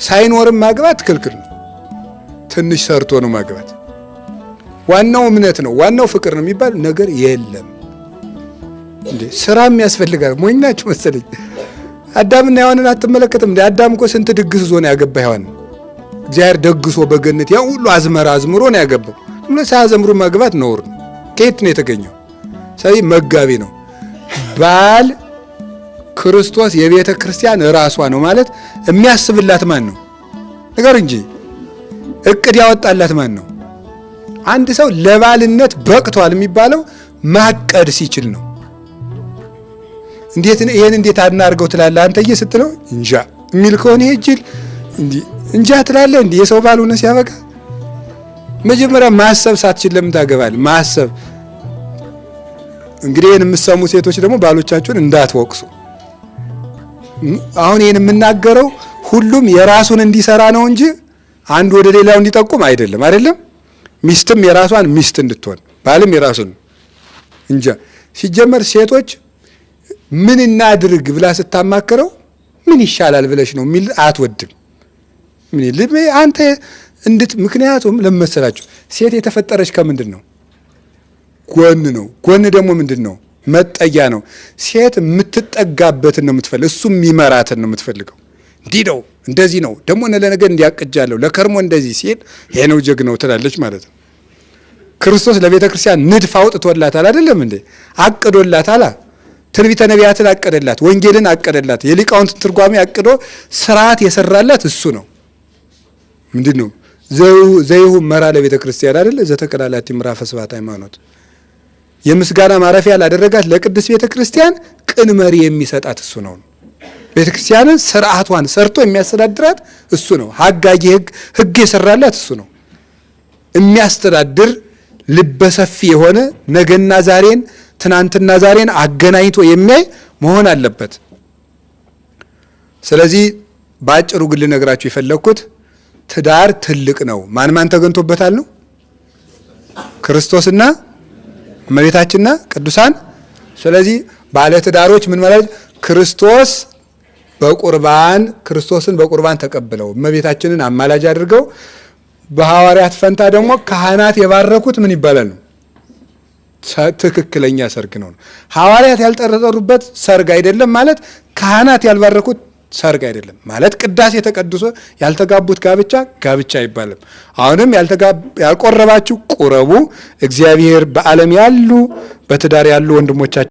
ሳይኖርም ማግባት ክልክል ነው። ትንሽ ሰርቶ ነው ማግባት። ዋናው እምነት ነው፣ ዋናው ፍቅር ነው የሚባል ነገር የለም እንዴ። ስራም ያስፈልጋል። ሞኝናችሁ መሰለኝ። አዳምና ሔዋንን አትመለከትም እንዴ? አዳም እኮ ስንት ድግስ ዞ ነው ያገባ ሔዋን። እግዚአብሔር ደግሶ በገነት ያ ሁሉ አዝመራ አዝምሮ ነው ያገባው። ሳያዘምሩ ማግባት ነውር ነው። ከየት ነው የተገኘው? ስለዚህ መጋቢ ነው። ባል ክርስቶስ የቤተ ክርስቲያን ራሷ ነው ማለት የሚያስብላት ማን ነው? ነገር እንጂ እቅድ ያወጣላት ማን ነው? አንድ ሰው ለባልነት በቅቷል የሚባለው ማቀድ ሲችል ነው። እንዴት ይሄን እንዴት አናርገው ትላለህ አንተዬ ስትለው እንጃ የሚል ከሆነ ይሄ ጅል እንጃ ትላለህ እንዴ? የሰው ባል ሆነ ሲያበቃ መጀመሪያ ማሰብ ሳትችል ለምን ታገባለህ? ማሰብ እንግዲህ ይሄን የምትሰሙ ሴቶች ደግሞ ባሎቻችሁን እንዳትወቅሱ። አሁን ይሄን የምናገረው ሁሉም የራሱን እንዲሰራ ነው እንጂ አንድ ወደ ሌላው እንዲጠቁም አይደለም። አይደለም ሚስትም የራሷን ሚስት እንድትሆን ባልም የራሱን እንጃ። ሲጀመር ሴቶች ምን እናድርግ ብላ ስታማከረው ምን ይሻላል ብለሽ ነው የሚል አትወድም። ምን ልብ አንተ ምክንያቱም ለመሰላችሁ ሴት የተፈጠረች ከምንድን ነው? ጎን ነው። ጎን ደግሞ ምንድን ነው? መጠጊያ ነው። ሴት የምትጠጋበትን ነው የምትፈልገው፣ እሱ የሚመራትን ነው የምትፈልገው። እንዲህ ነው እንደዚህ ነው ደግሞ ለነገ እንዲያቅጃለሁ ለከርሞ እንደዚህ ሲል ይሄ ነው ጀግናው ትላለች ማለት ነው። ክርስቶስ ለቤተ ክርስቲያን ንድፍ አውጥቶላታል አይደለም እንዴ? አቅዶላታል። ትንቢተ ነቢያትን አቀደላት፣ ወንጌልን አቀደላት፣ የሊቃውንት ትርጓሜ አቅዶ ስርዓት የሰራላት እሱ ነው። ምንድን ነው ዘይሁ መራ ለቤተ ክርስቲያን አይደለ? ዘተቀላላቲ ምዕራፈ ስብሐት ሃይማኖት የምስጋና ማረፊያ ላደረጋት ለቅድስት ቤተ ክርስቲያን ቅን መሪ የሚሰጣት እሱ ነው። ቤተ ክርስቲያንን ስርዓቷን ሰርቶ የሚያስተዳድራት እሱ ነው። ሀጋጊ ህግ የሰራላት እሱ ነው። የሚያስተዳድር ልበሰፊ የሆነ ነገና ዛሬን ትናንትና ዛሬን አገናኝቶ የሚያይ መሆን አለበት። ስለዚህ ባጭሩ ግን ልነግራችሁ የፈለኩት ትዳር ትልቅ ነው። ማን ተገንቶበታል ነው? ክርስቶስና እመቤታችንና ቅዱሳን። ስለዚህ ባለ ትዳሮች ምን ማለት ክርስቶስን በቁርባን ተቀብለው እመቤታችንን አማላጅ አድርገው በሐዋርያት ፈንታ ደግሞ ካህናት የባረኩት ምን ይባላል ነው? ትክክለኛ ሰርግ ነው። ሐዋርያት ያልጠረጠሩበት ሰርግ አይደለም ማለት ካህናት ያልባረኩት ሰርግ አይደለም ማለት። ቅዳሴ ተቀድሶ ያልተጋቡት ጋብቻ አይባልም። አሁንም ያልቆረባችሁ ቁረቡ። እግዚአብሔር በዓለም ያሉ በትዳር ያሉ ወንድሞቻችን